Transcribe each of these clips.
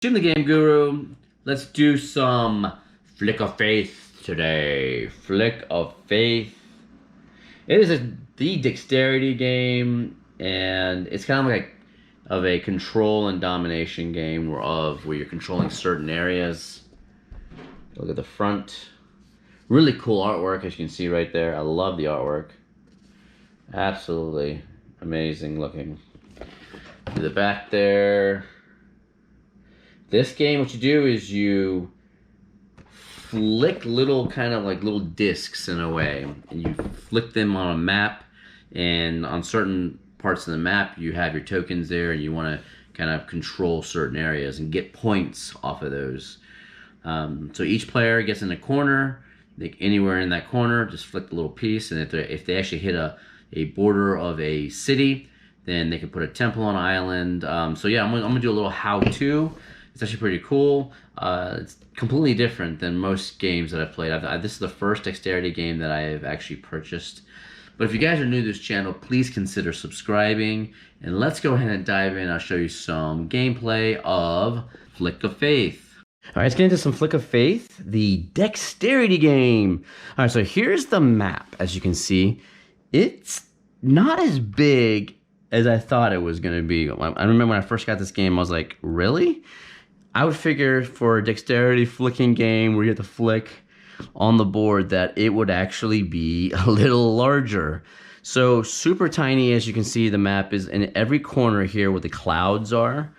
Jim the Game Guru. Let's do some Flick of Faith today. Flick of Faith. It is the dexterity game, and it's kind of like a control and domination game where you're controlling certain areas. Look at the front. Really cool artwork, as you can see right there. I love the artwork. Absolutely amazing looking. To the back there. This game, what you do is you flick little kind of like little discs in a way, and you flick them on a map, and on certain parts of the map you have your tokens there, and you want to kind of control certain areas and get points off of those. So each player gets in a corner, anywhere in that corner, just flick the little piece, and if they actually hit a border of a city, then they can put a temple on an island. So yeah, I'm gonna do a little how-to. It's actually pretty cool. It's completely different than most games that I've played. This is the first dexterity game that I have actually purchased. But if you guys are new to this channel, please consider subscribing. And let's go ahead and dive in. I'll show you some gameplay of Flick of Faith. All right, let's get into some Flick of Faith, the dexterity game. All right, so here's the map. As you can see, it's not as big as I thought it was going to be. I remember when I first got this game, I was like, really? I would figure for a dexterity flicking game where you have to flick on the board that it would actually be a little larger. So super tiny, as you can see, the map is in every corner here where the clouds are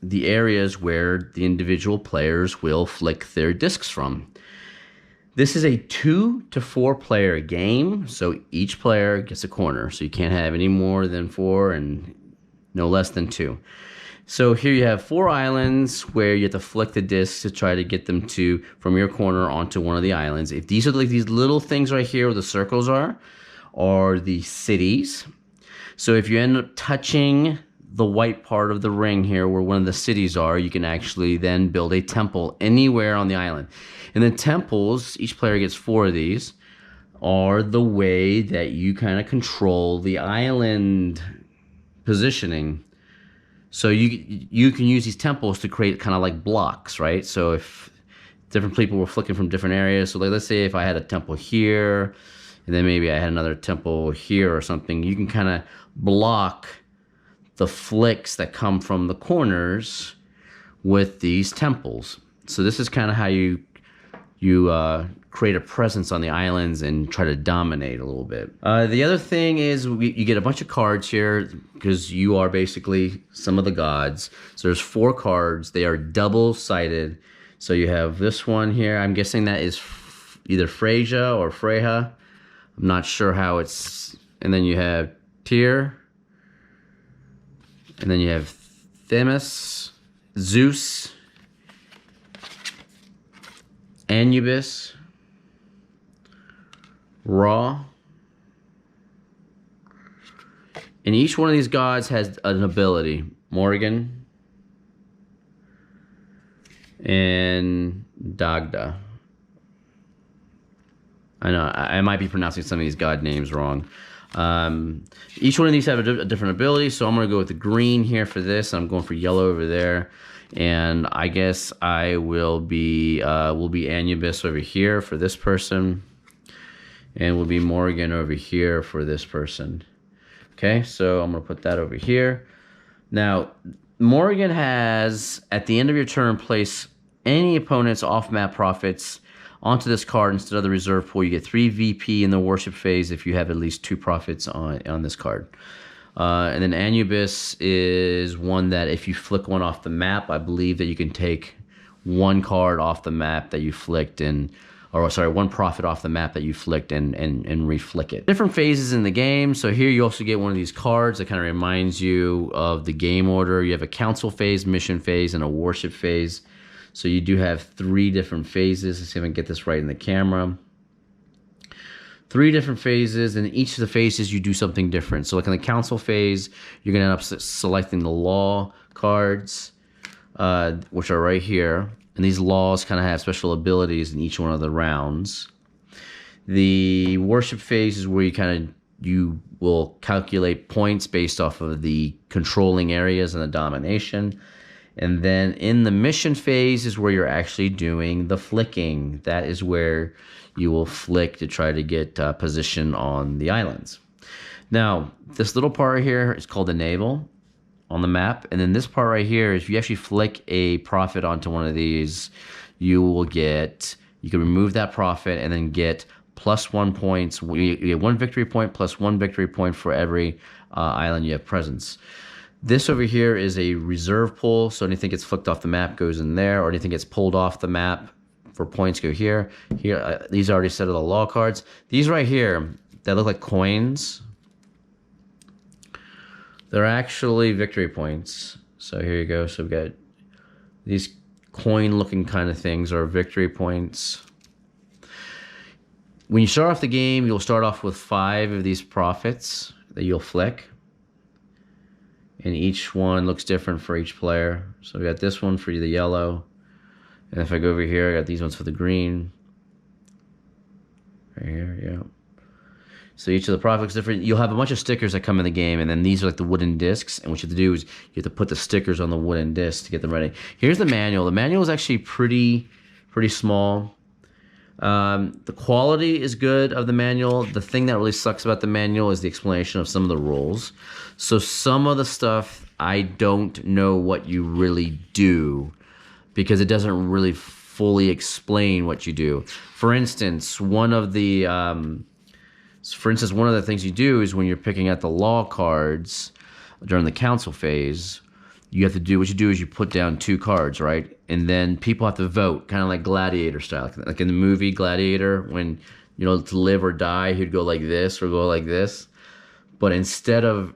the areas where the individual players will flick their discs from. This is a 2 to 4 player game, so each player gets a corner. So you can't have any more than 4 and no less than 2. So here you have 4 islands where you have to flick the discs to try to get them from your corner onto one of the islands. If these are like these little things right here where the circles are the cities. So if you end up touching the white part of the ring here where one of the cities are, you can actually then build a temple anywhere on the island. And the temples, each player gets 4 of these, are the way that you kind of control the island positioning. So you can use these temples to create kind of like blocks, right? So if different people were flicking from different areas, so like let's say if I had a temple here, and then maybe I had another temple here or something, you can kind of block the flicks that come from the corners with these temples. So this is kind of how you create a presence on the islands and try to dominate a little bit. The other thing is you get a bunch of cards here because you are basically some of the gods. So there's 4 cards. They are double-sided. So you have this one here. I'm guessing that is either Freyja or Freyja. I'm not sure how it's... And then you have Tyr. And then you have Themis, Zeus, Anubis, Ra. And each one of these gods has an ability. Morgan and Dagda. I know I might be pronouncing some of these god names wrong. Each one of these have a different ability, so I'm going to go with the green here for this. I'm going for yellow over there. And I guess I will be Anubis over here for this person. And will be Morgan over here for this person. Okay, so I'm going to put that over here. Now, Morgan has, at the end of your turn, place any opponent's off-map profits onto this card instead of the reserve pool. You get 3 VP in the worship phase if you have at least 2 profits on this card. And then Anubis is one that if you flick one off the map, I believe that you can take 1 card off the map that you flicked or sorry, 1 profit off the map that you flicked and reflick it. Different phases in the game. So here you also get one of these cards that kind of reminds you of the game order. You have a council phase, mission phase, and a worship phase. So you do have 3 different phases. Let's see if I can get this right in the camera. 3 different phases, and each of the phases you do something different. So like in the council phase, you're gonna end up selecting the law cards, which are right here. And these laws kind of have special abilities in each one of the rounds. The worship phase is where you will calculate points based off of the controlling areas and the domination. And then in the mission phase is where you're actually doing the flicking. That is where you will flick to try to get position on the islands. Now, this little part right here is called the Naval on the map. And then this part right here is if you actually flick a prophet onto one of these, you can remove that prophet and then get +1 points. You get 1 victory point plus 1 victory point for every island you have presence. This over here is a reserve pull, so anything gets flicked off the map goes in there, or anything gets pulled off the map for points go here. Here, these are already set of the law cards. These right here that look like coins, they're actually victory points. So here you go. So we've got these coin-looking kind of things are victory points. When you start off the game, you'll start off with 5 of these prophets that you'll flick. And each one looks different for each player. So we got this one for the yellow. And if I go over here, I got these ones for the green. Right here, yeah. So each of the prophets is different. You'll have a bunch of stickers that come in the game, and then these are like the wooden discs. And what you have to do is you have to put the stickers on the wooden discs to get them ready. Here's the manual. The manual is actually pretty small. The quality is good of the manual. The thing that really sucks about the manual is the explanation of some of the rules. So some of the stuff, I don't know what you really do because it doesn't really fully explain what you do. For instance, one of the things you do is when you're picking out the law cards during the council phase, you have to do, what you do is you put down 2 cards, right? And then people have to vote, kind of like Gladiator style. Like in the movie Gladiator, when, you know, to live or die, he'd go like this or go like this. But instead of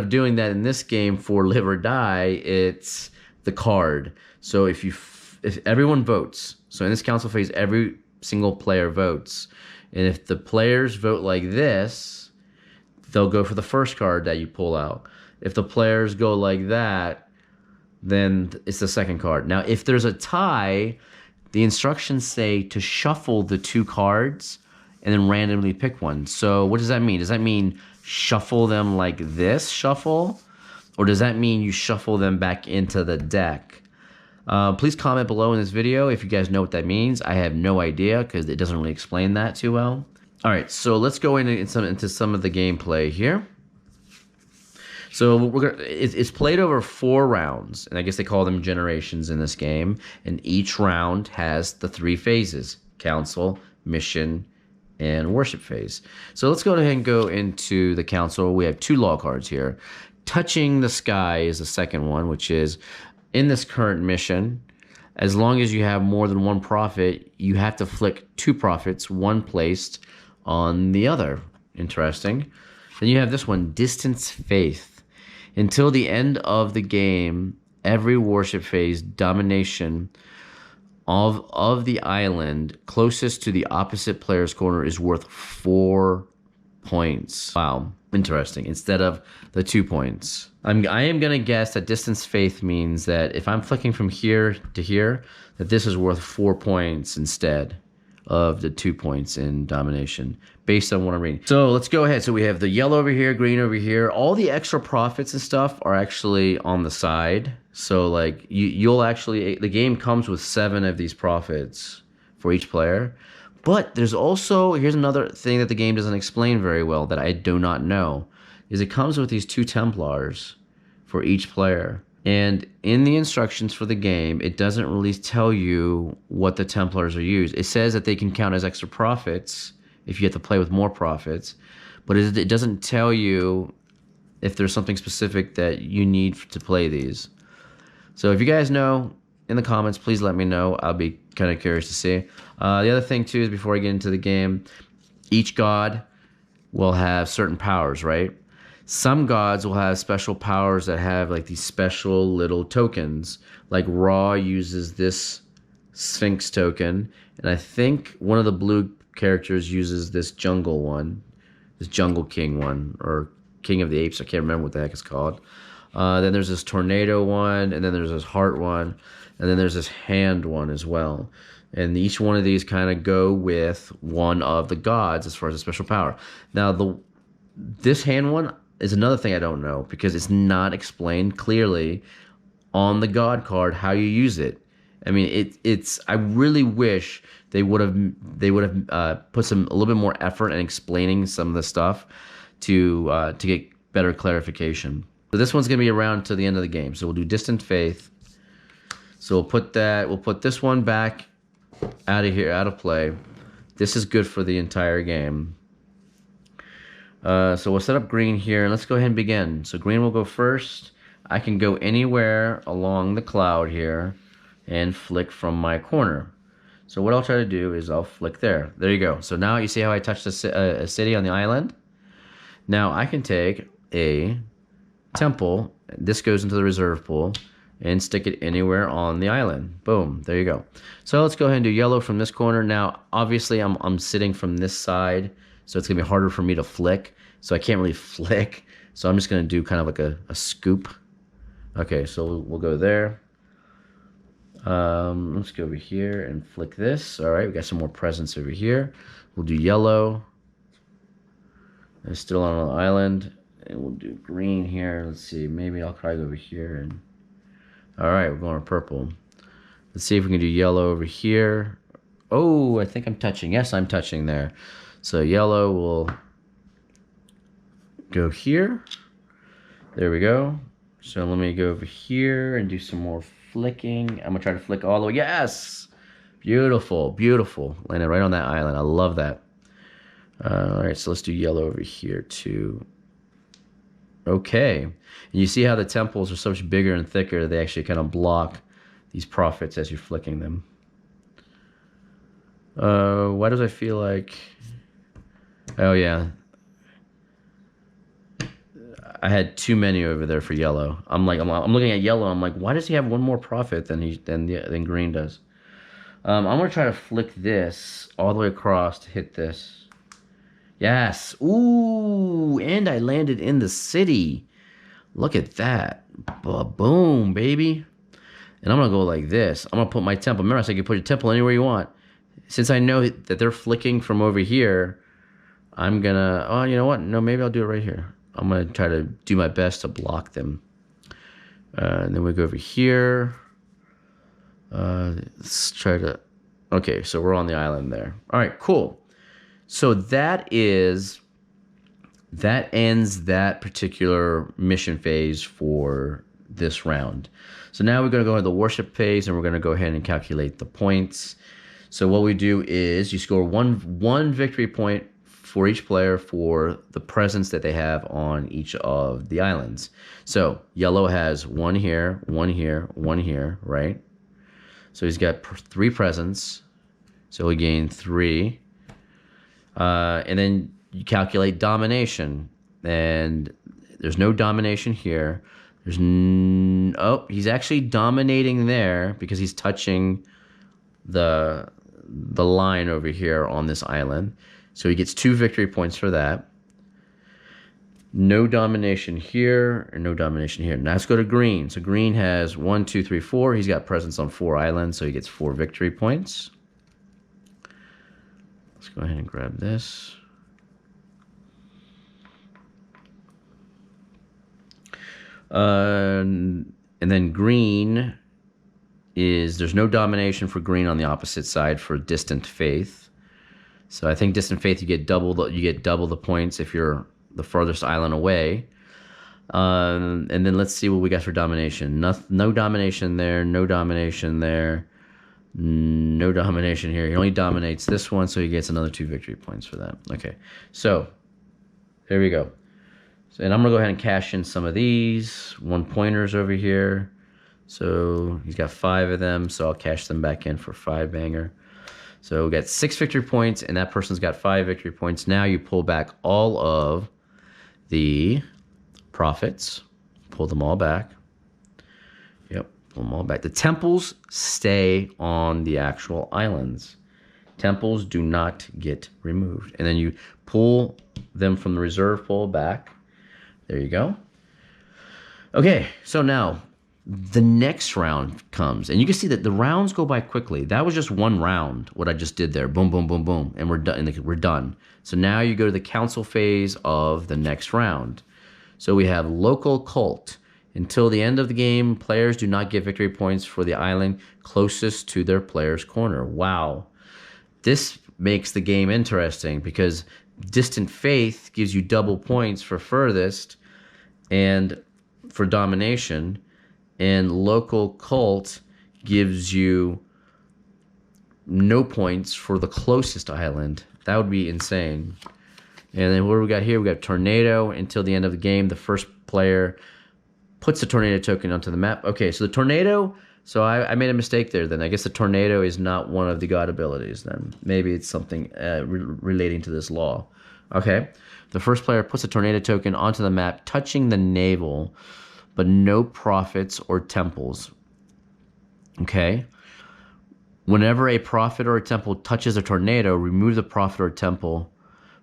doing that in this game for live or die, it's the card. So if everyone votes, so in this council phase, every single player votes. And if the players vote like this, they'll go for the first card that you pull out. If the players go like that, then it's the second card. Now, if there's a tie, the instructions say to shuffle the 2 cards and then randomly pick one. So what does that mean? Does that mean shuffle them like this, shuffle? Or does that mean you shuffle them back into the deck? Please comment below in this video if you guys know what that means. I have no idea because it doesn't really explain that too well. All right, so let's go into some of the gameplay here. So it's played over 4 rounds, and I guess they call them generations in this game. And each round has the 3 phases: council, mission, and worship phase. So let's go ahead and go into the council. We have 2 law cards here. Touching the sky is the second one, which is in this current mission, as long as you have more than 1 prophet, you have to flick 2 prophets, 1 placed on the other. Interesting. Then you have this one, distance faith. Until the end of the game, every worship phase domination of the island closest to the opposite player's corner is worth 4 points. Wow, interesting. Instead of the 2 points. I am gonna guess that distance faith means that if I'm flicking from here to here, that this is worth 4 points instead of the 2 points in domination, based on what I'm reading. So let's go ahead. So we have the yellow over here, green over here. All the extra profits and stuff are actually on the side. So like you'll actually, the game comes with 7 of these profits for each player. But there's also, here's another thing that the game doesn't explain very well that I do not know, is it comes with these 2 Templars for each player. And in the instructions for the game, it doesn't really tell you what the Templars are used. It says that they can count as extra profits if you have to play with more profits, but it doesn't tell you if there's something specific that you need to play these. So if you guys know, in the comments, please let me know. I'll be kind of curious to see. The other thing too is before I get into the game, each god will have certain powers, right? Some gods will have special powers that have like these special little tokens. Like Ra uses this Sphinx token, and I think one of the blue characters uses this jungle one, this jungle king one, or king of the apes. I can't remember what the heck it's called. Then there's this tornado one, and then there's this heart one, and then there's this hand one as well. And each one of these kind of go with one of the gods as far as a special power. Now this hand one is another thing I don't know because it's not explained clearly on the God card how you use it. I mean, it's. I really wish they would have put a little bit more effort in explaining some of the stuff to get better clarification. So this one's gonna be around to the end of the game. So we'll do Distant Faith. So we'll put this one back out of here, out of play. This is good for the entire game. So we'll set up green here, and let's go ahead and begin. So green will go first. I can go anywhere along the cloud here and flick from my corner. So what I'll try to do is I'll flick there. There you go. So now you see how I touched a city on the island? Now I can take a temple. This goes into the reserve pool. And stick it anywhere on the island. Boom, there you go. So let's go ahead and do yellow from this corner. Now, obviously, I'm sitting from this side, so it's gonna be harder for me to flick. So I can't really flick. So I'm just gonna do kind of like a scoop. Okay, so we'll go there. Let's go over here and flick this. All right, we got some more presents over here. We'll do yellow. It's still on the island. And we'll do green here. Let's see, maybe I'll try over here and all right, we're going to purple. Let's see if we can do yellow over here. Oh, I think I'm touching. Yes, I'm touching there. So yellow will go here. There we go. So let me go over here and do some more flicking. I'm going to try to flick all the way. Yes! Beautiful, beautiful. Landed right on that island. I love that. All right, so let's do yellow over here too. Okay, and you see how the temples are so much bigger and thicker, they actually kind of block these prophets as you're flicking them. Why does I feel like... Oh yeah, I had too many over there for yellow. I'm looking at yellow, I'm like, why does he have one more prophet than green does? I'm gonna try to flick this all the way across to hit this. Yes. Ooh, and I landed in the city. Look at that. Boom, baby. And I'm going to go like this. I'm going to put my temple. Remember, I said you can put your temple anywhere you want. Since I know that they're flicking from over here, I'm going to... Oh, you know what? No, maybe I'll do it right here. I'm going to try to do my best to block them. And then we go over here. Let's try to... Okay, so we're on the island there. All right, cool. So that ends that particular mission phase for this round. So now we're going to go into the worship phase, and we're going to go ahead and calculate the points. So what we do is you score one victory point for each player for the presence that they have on each of the islands. So yellow has one here, one here, one here, right? So he's got 3 presents. So he gained 3. And then you calculate domination, and there's no domination here. Oh, he's actually dominating there because he's touching the line over here on this island. So he gets 2 victory points for that. No domination here, and no domination here. Now let's go to green. So green has 1, 2, 3, 4. He's got presence on 4 islands, so he gets 4 victory points. Let's go ahead and grab this. And then green is, there's no domination for green on the opposite side for Distant Faith. So I think Distant Faith you get double the points if you're the farthest island away. And then let's see what we got for domination. No domination there, no domination there. No domination here. He only dominates this one, so he gets another 2 victory points for that. Okay, so there we go. So, and I'm going to go ahead and cash in some of these 1 pointers over here. So he's got 5 of them, so I'll cash them back in for 5 banger. So we got 6 victory points, and that person's got 5 victory points. Now you pull back all of the prophets. Pull them all back. Yep. Pull them all back. The temples stay on the actual islands. Temples do not get removed. And then you pull them from the reserve pool back. There you go. Okay, so now the next round comes. And you can see that the rounds go by quickly. That was just 1 round, what I just did there. Boom, boom, boom, boom. And we're done. So now you go to the council phase of the next round. So we have local cult. Until the end of the game, players do not get victory points for the island closest to their player's corner. Wow. This makes the game interesting because Distant Faith gives you double points for furthest and for domination, and Local Cult gives you no points for the closest island. That would be insane. And then what do we got here? We got Tornado. Until the end of the game, the first player puts the Tornado token onto the map. Okay, so the Tornado... So I made a mistake there then. I guess the Tornado is not one of the god abilities then. Maybe it's something relating to this law. Okay. The first player puts a Tornado token onto the map, touching the Naval, but no prophets or temples. Okay. Whenever a prophet or a temple touches a Tornado, remove the prophet or temple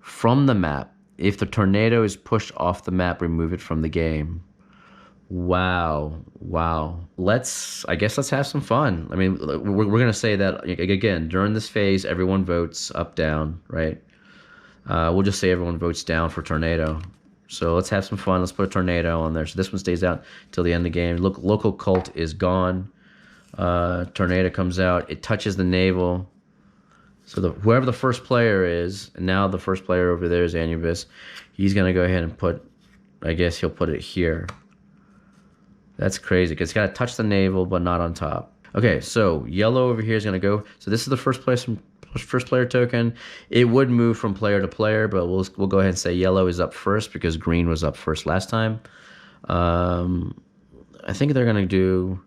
from the map. If the Tornado is pushed off the map, remove it from the game. Wow. I guess let's have some fun. I mean, we're going to say that, again, during this phase, everyone votes up, down, right? We'll just say everyone votes down for Tornado. So let's have some fun. Let's put a Tornado on there. So this one stays out till the end of the game. Look, Local Cult is gone. Tornado comes out. It touches the Naval. So whoever the first player is, and now the first player over there is Anubis, he's going to go ahead and put, I guess he'll put it here. That's crazy, because it's got to touch the Naval, but not on top. Okay, so yellow over here is going to go. So this is the first player token. It would move from player to player, but we'll go ahead and say yellow is up first because green was up first last time. I think they're going to do...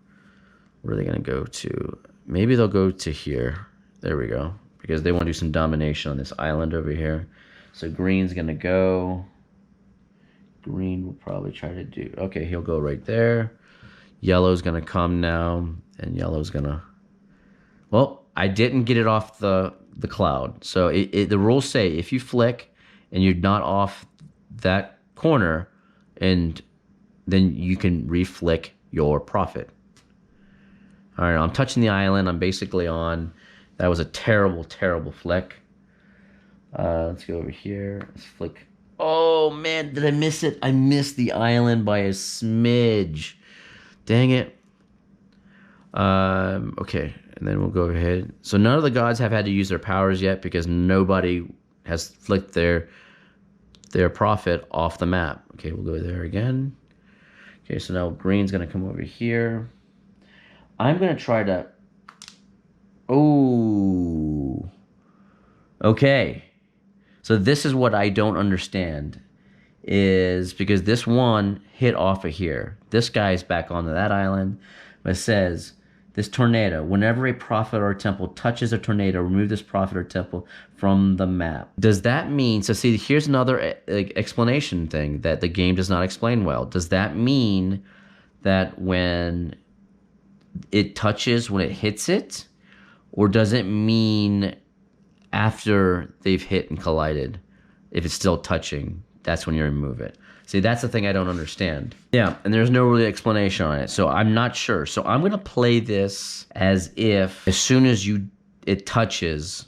Where are they going to go to? Maybe they'll go to here. There we go. Because they want to do some domination on this island over here. So green's going to go... Green will probably try to do... Okay, he'll go right there. Yellow's going to come now, and yellow's going to... Well, I didn't get it off the cloud. So the rules say if you flick and you're not off that corner, and then you can reflick your prophet. All right, I'm touching the island. I'm basically on. That was a terrible, terrible flick. Let's go over here. Let's flick. Oh, man, did I miss it? I missed the island by a smidge. Dang it. Okay, and then we'll go ahead. So none of the gods have had to use their powers yet because nobody has flicked their prophet off the map. Okay, we'll go there again. Okay, so now green's going to come over here. I'm going to try to... Oh. Okay. So this is what I don't understand, is because this one hit off of here. This guy's back onto that island, but it says, this Tornado, whenever a prophet or a temple touches a Tornado, remove this prophet or temple from the map. Does that mean, so see, here's another explanation thing that the game does not explain well. Does that mean that when it touches, when it hits it, or does it mean after they've hit and collided, if it's still touching, that's when you remove it? See, that's the thing I don't understand. Yeah, and there's no really explanation on it, so I'm not sure. So I'm gonna play this as if as soon as it touches,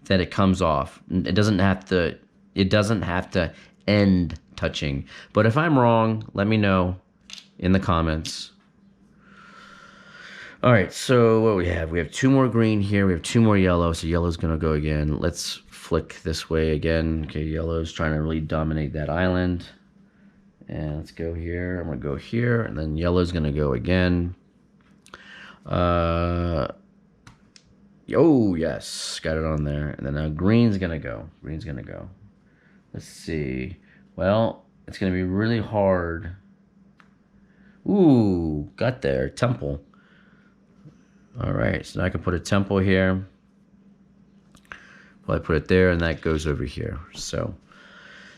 that it comes off. It doesn't have to end touching. But if I'm wrong, let me know in the comments. All right, so what we have? We have 2 more green here. We have 2 more yellow, so yellow's going to go again. Let's flick this way again. Okay, yellow's trying to really dominate that island. And let's go here. I'm going to go here, and then yellow's going to go again. Oh, yes, got it on there. And then now green's going to go. Green's going to go. Let's see. Well, it's going to be really hard. Ooh, got there. Temple. All right, so now I can put a temple here. Well, I put it there, and that goes over here. So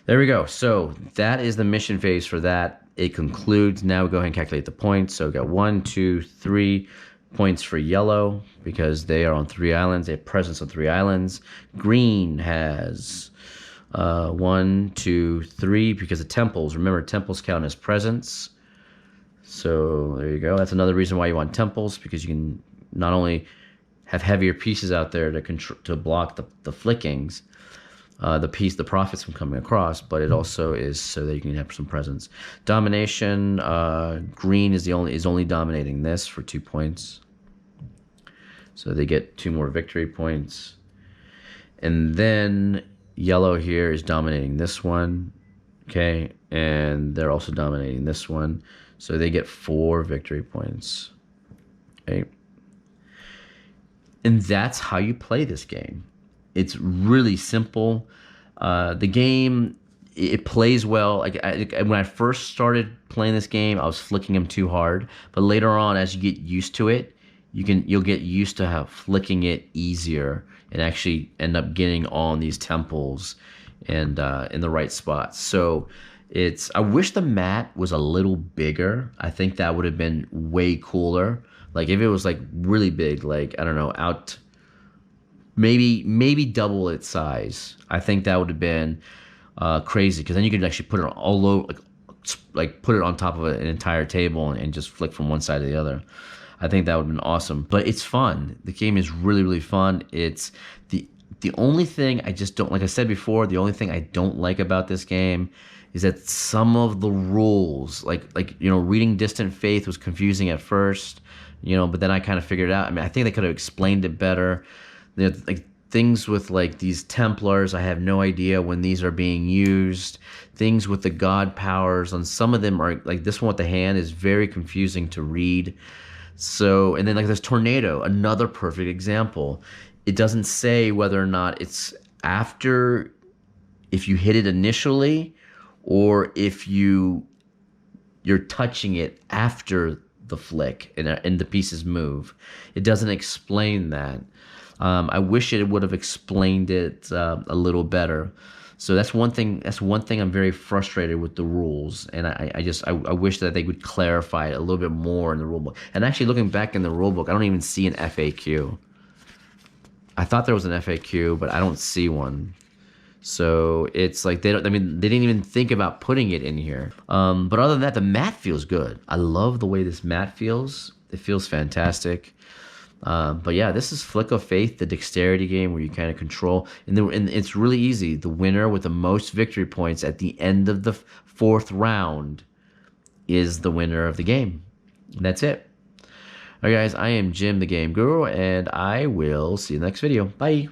there we go. So that is the mission phase for that. It concludes. Now we go ahead and calculate the points. So we got 1, 2, 3 points for yellow because they are on 3 islands. They have presence on 3 islands. Green has 1, 2, 3 because of temples. Remember, temples count as presence. So there you go. That's another reason why you want temples, because you can not only have heavier pieces out there to block the flickings, the profits from coming across, but it also is so that you can have some presence. Domination, green is only dominating this for 2 points. So they get 2 more victory points. And then yellow here is dominating this one. Okay, and they're also dominating this one. So they get 4 victory points. Okay. And that's how you play this game. It's really simple. The game, it plays well. When I first started playing this game, I was flicking them too hard. But later on, as you get used to it, you'll get used to how flicking it easier and actually end up getting on these temples and in the right spots. So I wish the mat was a little bigger. I think that would have been way cooler. Like if it was like really big, like I don't know, out maybe double its size. I think that would have been crazy, because then you could actually put it all over, like put it on top of an entire table and just flick from one side to the other. I think that would have been awesome. But it's fun. The game is really, really fun. It's the only thing I just don't, like I said before, the only thing I don't like about this game is that some of the rules, like reading Distant Faith was confusing at first, but then I kind of figured it out. I mean, I think they could have explained it better. Like things with like these Templars, I have no idea when these are being used. Things with the god powers, on some of them are like this one with the hand is very confusing to read. So, and then like this tornado, another perfect example. It doesn't say whether or not it's after, if you hit it initially, or if you're touching it after the flick and the pieces move. It doesn't explain that. I wish it would have explained it a little better. So that's one thing. That's one thing I'm very frustrated with the rules, and I wish that they would clarify it a little bit more in the rulebook. And actually, looking back in the rulebook, I don't even see an FAQ. I thought there was an FAQ, but I don't see one. So it's like they didn't even think about putting it in here. But other than that, the mat feels good. I love the way this mat feels. It feels fantastic. But yeah, this is Flick of Faith, the dexterity game where you kind of control, and it's really easy. The winner with the most victory points at the end of the 4th round is the winner of the game. And that's it. All right, guys, I am Jim, the Game Guru, and I will see you in the next video. Bye.